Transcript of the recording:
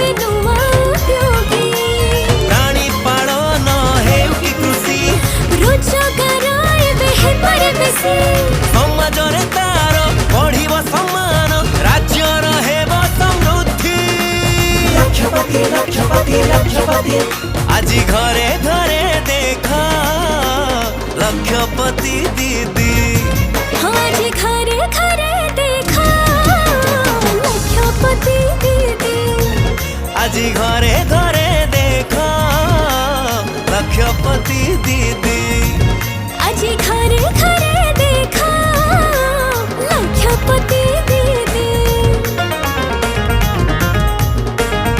के नुआ उद्योगी प्राणी पालन हेउकी कृषि रोजगार एबे पर बेसी समाजरे तार बढ़िब सम्मान राज्यर हेब समृद्धि लक्षपति लक्षपति लक्षपति আজি घरे घरे देखा लक्षपति दीदी आज घरे घरे देखा लक्षपति दीदी আজি घरे घरे देखा लक्षपति दीदी आज घर